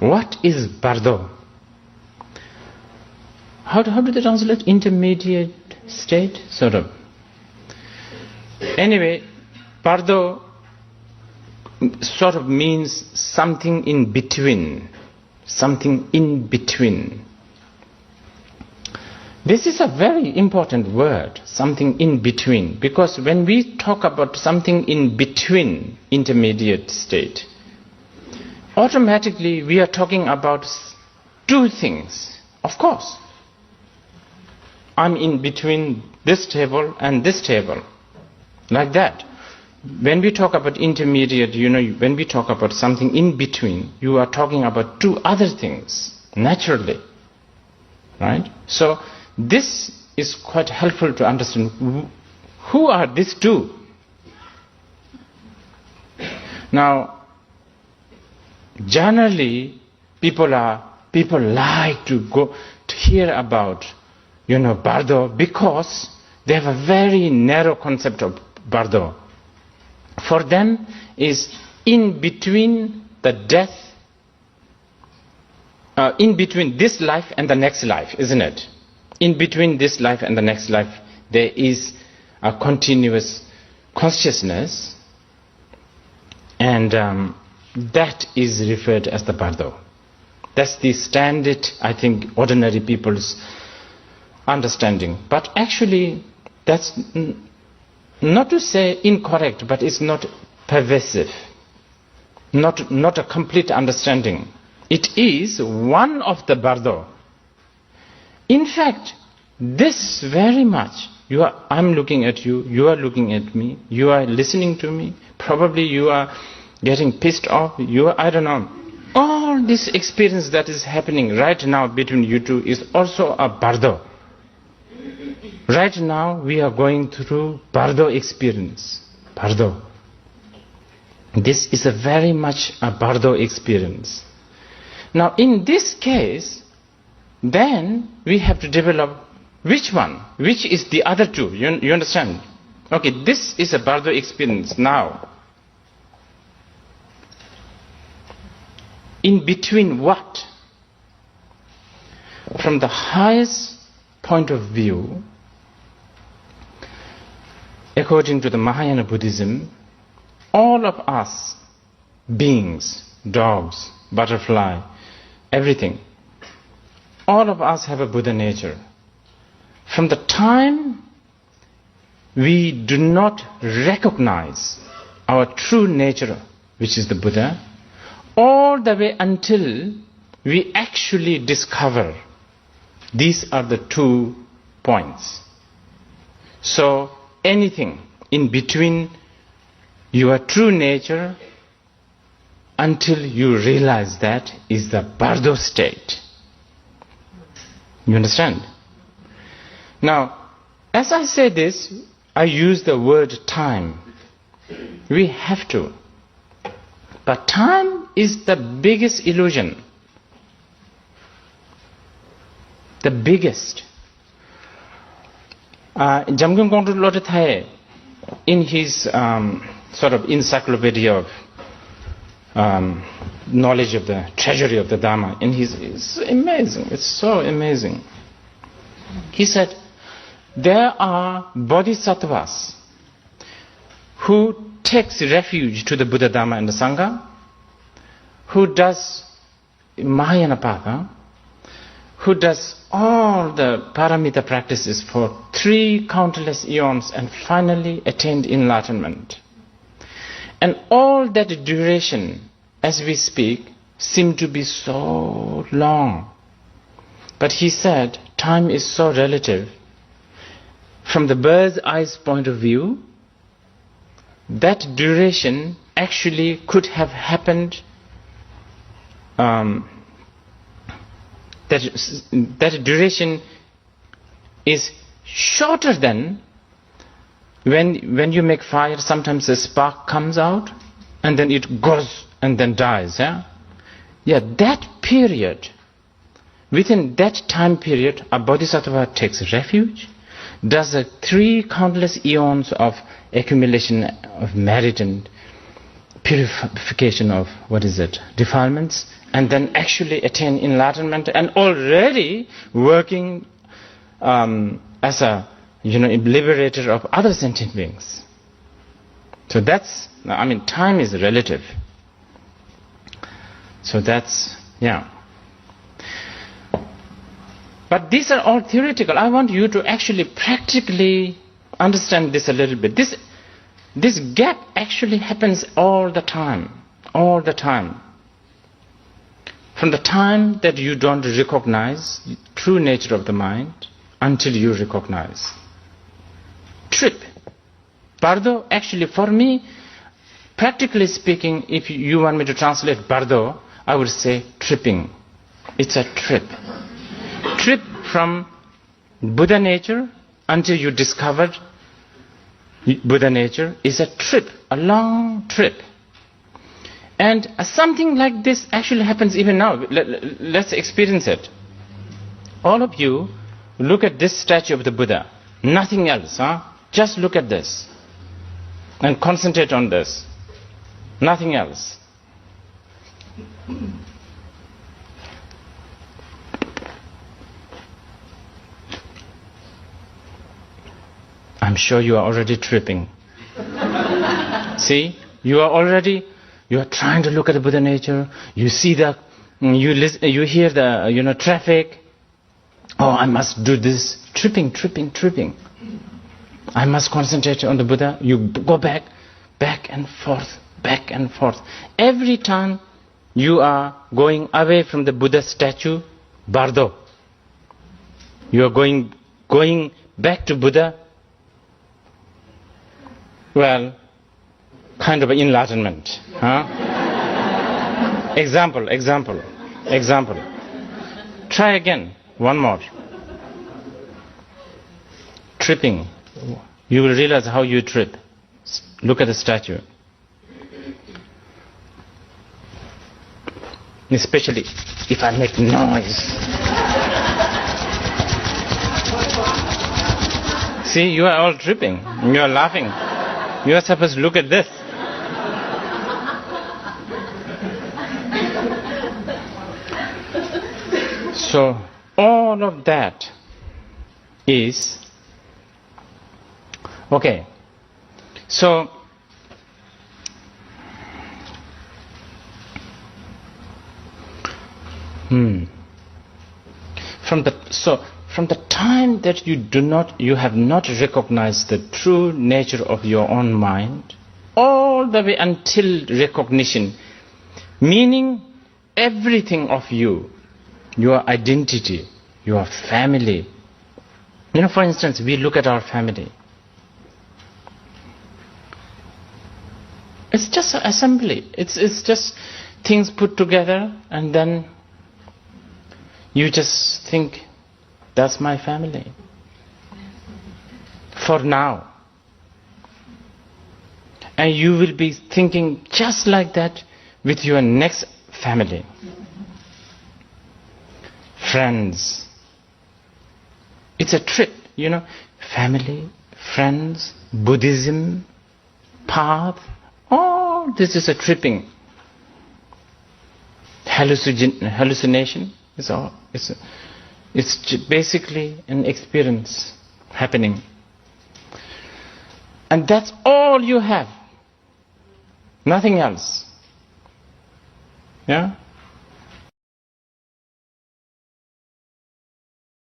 What is bardo? How do they translate? Intermediate state, sort of. Anyway, bardo sort of means something in between. Something in between. This is a very important word, something in between, because when we talk about something in between, intermediate state, automatically we are talking about two things. Of course, I'm in between this table and this table, like that. When we talk about intermediate, when we talk about something in between, you are talking about two other things, naturally, right? So this is quite helpful to understand who are these two. Now, generally, people like to go to hear about, bardo, because they have a very narrow concept of bardo. For them, is in between the death, in between this life and the next life, isn't it? In between this life and the next life, there is a continuous consciousness, and that is referred as the bardo. That's the standard, I think, ordinary people's understanding. But actually, that's not to say incorrect, but it's not pervasive, not a complete understanding. It is one of the bardo. In fact, this very much, I'm looking at you, you are looking at me, you are listening to me, probably you are getting pissed off, I don't know. All this experience that is happening right now between you two is also a bardo. Right now we are going through bardo experience. Bardo. This is a very much a bardo experience. Now in this case, then we have to develop which one, which is the other two, you understand? Okay, this is a bardo experience now. In between what? From the highest point of view, according to the Mahayana Buddhism, all of us beings, dogs, butterfly, everything, all of us have a Buddha nature. From the time we do not recognize our true nature, which is the Buddha, all the way until we actually discover, these are the 2 points. So anything in between your true nature until you realize that is the bardo state. You understand? Now, as I say this, I use the word time. We have to. But time is the biggest illusion. The biggest. Jamgyal Ngondro Lodethaya, in his sort of encyclopedia of knowledge of the treasury of the Dharma, it's amazing, it's so amazing. He said, there are bodhisattvas who takes refuge to the Buddha, Dharma and the Sangha, who does Mahayana Patha, who does all the paramita practices for 3 countless eons and finally attained enlightenment. And all that duration, as we speak, seemed to be so long. But he said, time is so relative. From the bird's eye's point of view, that duration actually could have happened, that duration is shorter than when you make fire, sometimes a spark comes out and then it goes and then dies. Yeah, that period, within that time period, a bodhisattva takes refuge, does 3 countless eons of accumulation of merit and purification of, defilements, and then actually attain enlightenment, and already working as a liberator of other sentient beings. So that's, time is relative. So that's, But these are all theoretical. I want you to actually practically understand this a little bit. This gap actually happens all the time. All the time. From the time that you don't recognize the true nature of the mind until you recognize. Trip. Bardo, actually for me, practically speaking, if you want me to translate bardo, I would say tripping. It's a trip. Trip from Buddha nature until you discovered Buddha nature is a trip, a long trip. And something like this actually happens even now. Let's experience it. All of you look at this statue of the Buddha. Nothing else, Just look at this. And concentrate on this. Nothing else. I'm sure you are already tripping. See? You are trying to look at the Buddha nature. You see you hear the, traffic. Oh, I must do this. Tripping. I must concentrate on the Buddha. You go back and forth. Every time you are going away from the Buddha statue, bardo. You are going back to Buddha. Well, kind of enlightenment. Example. Try again. One more. Tripping. You will realize how you trip. Look at the statue. Especially if I make noise. See, you are all tripping. You are laughing. You are supposed to look at this. So, all of that is okay. So, from the time that you have not recognized the true nature of your own mind, all the way until recognition, meaning everything of you, your identity, your family. For instance, we look at our family. It's just an assembly. It's just things put together, and then you just think, that's my family. For now. And you will be thinking just like that with your next family. Friends. It's a trip, Family, friends, Buddhism, path. Oh, this is a tripping. Hallucination. It's basically an experience happening. And that's all you have. Nothing else. Yeah?